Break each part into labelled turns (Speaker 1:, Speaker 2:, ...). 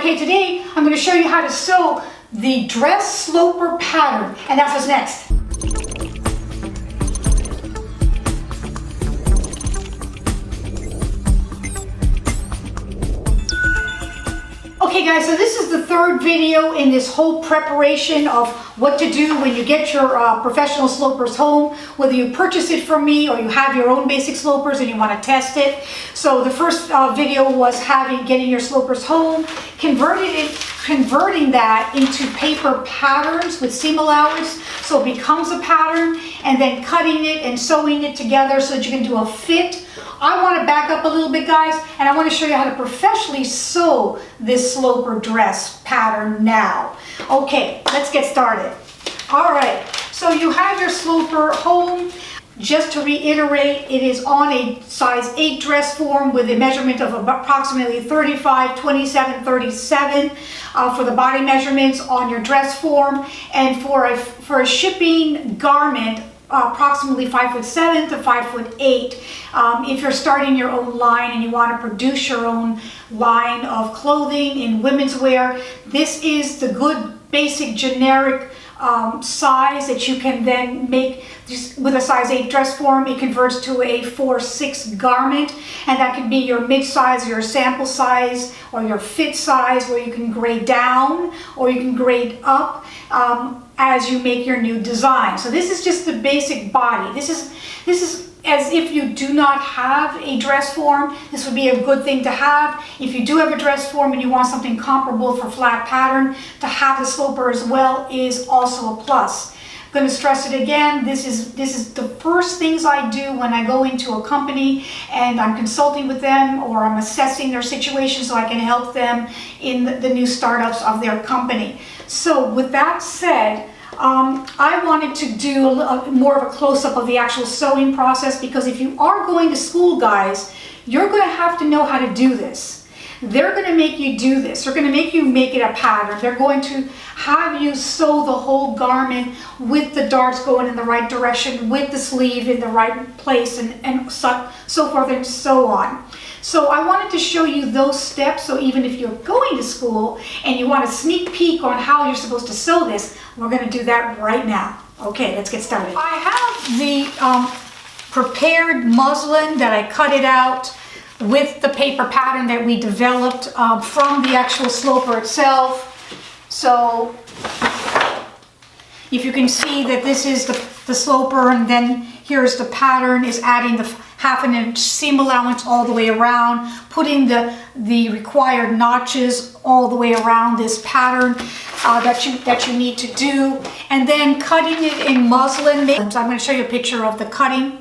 Speaker 1: Okay, today I'm going to show you how to sew the dress sloper pattern, and that's what's next. Okay guys, so this is the third video in this whole preparation of what to do when you get your professional slopers home, whether you purchase it from me or you have your own basic slopers and you want to test it. So the first video was getting your slopers home, converting that into paper patterns with seam allowance so it becomes a pattern, and then cutting it and sewing it together so that you can do a fit. I want to back up a little bit, guys, and I want to show you how to professionally sew this sloper dress pattern now. Okay, let's get started. All right, so you have your sloper home. Just to reiterate, it is on a size 8 dress form with a measurement of approximately 35, 27, 37 for the body measurements on your dress form, and for a shipping garment, approximately 5'7" to 5'8". If you're starting your own line and you want to produce your own line of clothing in women's wear, this is the good basic generic size that you can then make. Just with a size 8 dress form, it converts to a 4'6" garment, and that can be your mid-size, your sample size, or your fit size, where you can grade down or you can grade up as you make your new design. So this is just the basic body. This is as if you do not have a dress form, this would be a good thing to have. If you do have a dress form and you want something comparable for flat pattern, to have the sloper as well is also a plus. I'm going to stress it again. This is the first things I do when I go into a company and I'm consulting with them or I'm assessing their situation so I can help them in the new startups of their company. So with that said, I wanted to do more of a close-up of the actual sewing process, because if you are going to school, guys, you're going to have to know how to do this. They're going to make you do this. They're going to make you make it a pattern. They're going to have you sew the whole garment with the darts going in the right direction, with the sleeve in the right place, and so forth and so on. So I wanted to show you those steps, so even if you're going to school and you want a sneak peek on how you're supposed to sew this, we're going to do that right now. Okay, let's get started. I have the prepared muslin that I cut it out with the paper pattern that we developed from the actual sloper itself. So if you can see that this is the sloper, and then here's the pattern, is adding the 1/2 inch seam allowance all the way around, putting the required notches all the way around this pattern that you need to do, and then cutting it in muslin. So I'm going to show you a picture of the cutting.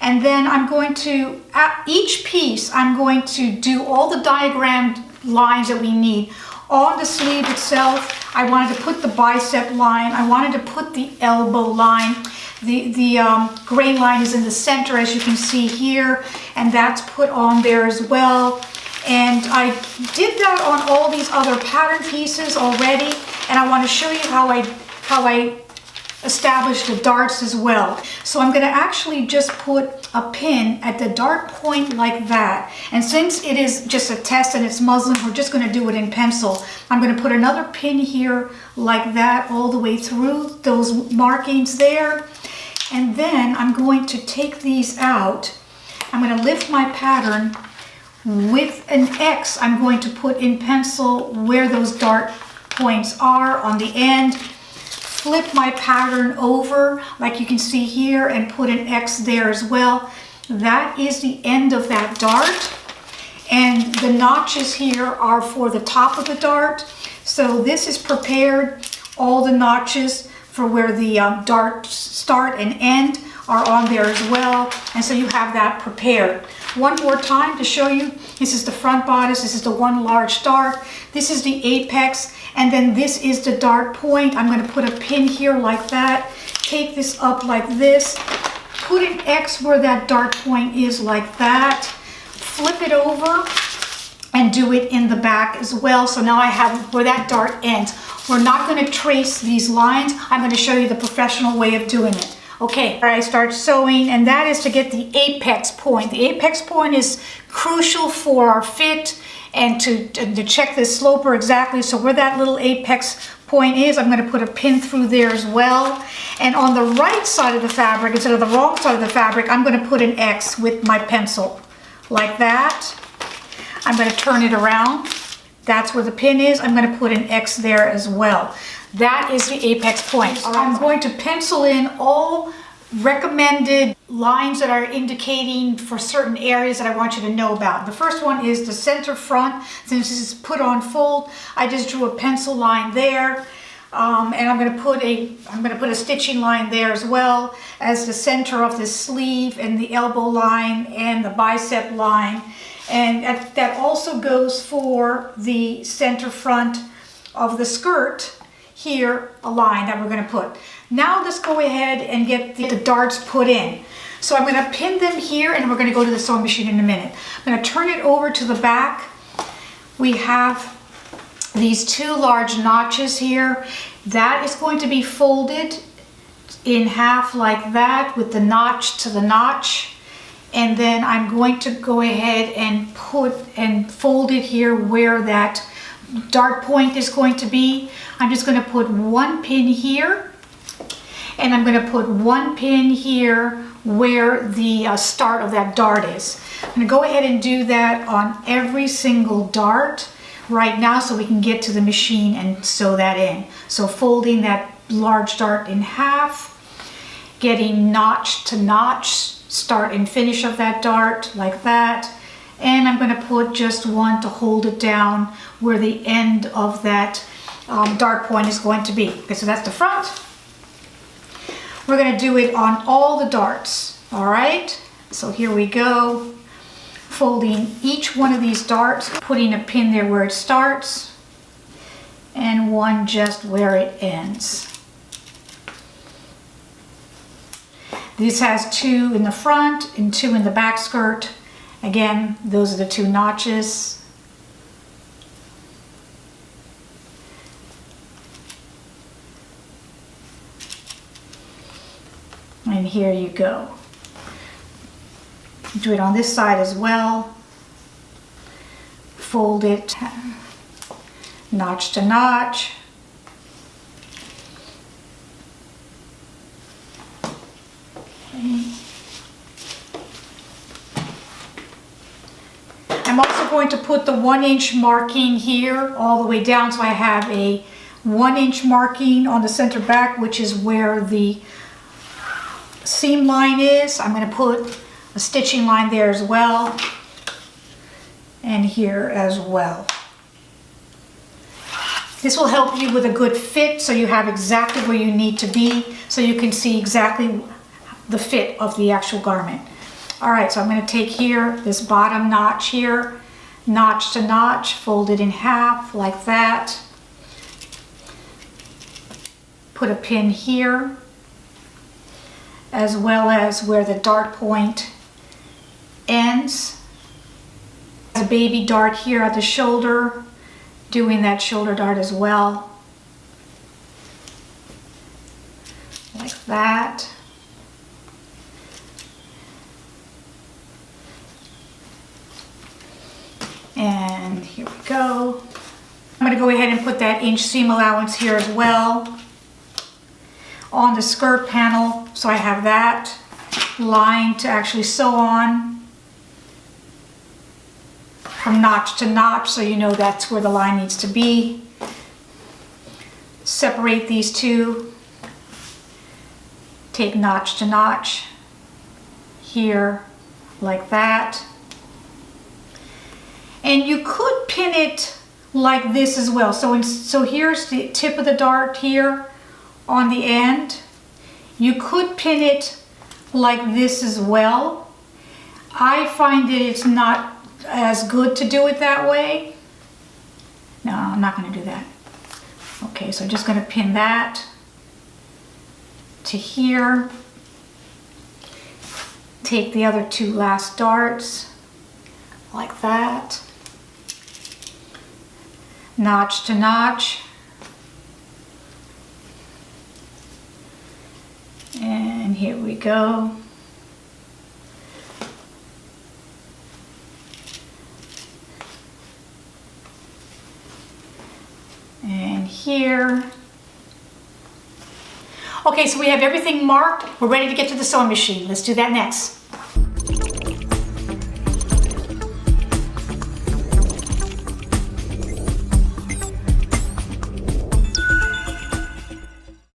Speaker 1: And then I'm going to, at each piece, I'm going to do all the diagrammed lines that we need. On the sleeve itself, I wanted to put the bicep line, I wanted to put the elbow line. The grain line is in the center, as you can see here, and that's put on there as well. And I did that on all these other pattern pieces already, and I want to show you how I establish the darts as well. So I'm going to actually just put a pin at the dart point like that. And since it is just a test and it's muslin, we're just going to do it in pencil. I'm going to put another pin here like that all the way through those markings there. And then I'm going to take these out. I'm going to lift my pattern with an X. I'm going to put in pencil where those dart points are on the end. Flip my pattern over like you can see here and put an X there as well. That is the end of that dart, and the notches here are for the top of the dart. So this is prepared. All the notches for where the darts start and end are on there as well, and so you have that prepared. One more time to show you, this is the front bodice, this is the one large dart, this is the apex, and then this is the dart point. I'm going to put a pin here like that, take this up like this, put an X where that dart point is like that, flip it over, and do it in the back as well. So now I have where that dart ends. We're not going to trace these lines. I'm going to show you the professional way of doing it. Okay, I start sewing, and that is to get the apex point. The apex point is crucial for our fit and to check the sloper exactly. So where that little apex point is, I'm going to put a pin through there as well. And on the right side of the fabric, instead of the wrong side of the fabric, I'm going to put an X with my pencil, like that. I'm going to turn it around. That's where the pin is. I'm going to put an X there as well. That is the apex point. I'm going to pencil in all recommended lines that are indicating for certain areas that I want you to know about. The first one is the center front. Since this is put on fold, I just drew a pencil line there. And I'm going to put a stitching line there as well as the center of the sleeve and the elbow line and the bicep line. And that also goes for the center front of the skirt. Here, a line that we're going to put. Now let's go ahead and get the darts put in. So I'm going to pin them here, and we're going to go to the sewing machine in a minute. I'm going to turn it over to the back. We have these two large notches here. That is going to be folded in half like that with the notch to the notch. And then I'm going to go ahead and fold it here where that dart point is going to be. I'm just going to put one pin here, and I'm going to put one pin here where the start of that dart is. I'm going to go ahead and do that on every single dart right now so we can get to the machine and sew that in. So folding that large dart in half, getting notch to notch, start and finish of that dart like that. And I'm going to put just one to hold it down where the end of that dart point is going to be. Okay, so that's the front. We're going to do it on all the darts. All right, so here we go. Folding each one of these darts, putting a pin there where it starts, and one just where it ends. This has two in the front and two in the back skirt. Again, those are the two notches. And here you go. Do it on this side as well. Fold it notch to notch. Okay. I'm also going to put the 1-inch marking here all the way down, so I have a 1-inch marking on the center back, which is where the seam line is. I'm going to put a stitching line there as well, and here as well. This will help you with a good fit, so you have exactly where you need to be, so you can see exactly the fit of the actual garment. All right, so I'm going to take here this bottom notch here, notch to notch, fold it in half like that. Put a pin here, as well as where the dart point ends. A baby dart here at the shoulder, doing that shoulder dart as well, like that. And here we go. I'm going to go ahead and put that inch seam allowance here as well on the skirt panel, so I have that line to actually sew on from notch to notch, so you know that's where the line needs to be. Separate these two, take notch to notch here like that. And you could pin it like this as well. So here's the tip of the dart here on the end. You could pin it like this as well. I find that it's not as good to do it that way. No, I'm not going to do that. Okay, so I'm just going to pin that to here. Take the other two last darts like that. Notch to notch. And here we go. And here. Okay, so we have everything marked. We're ready to get to the sewing machine. Let's do that next.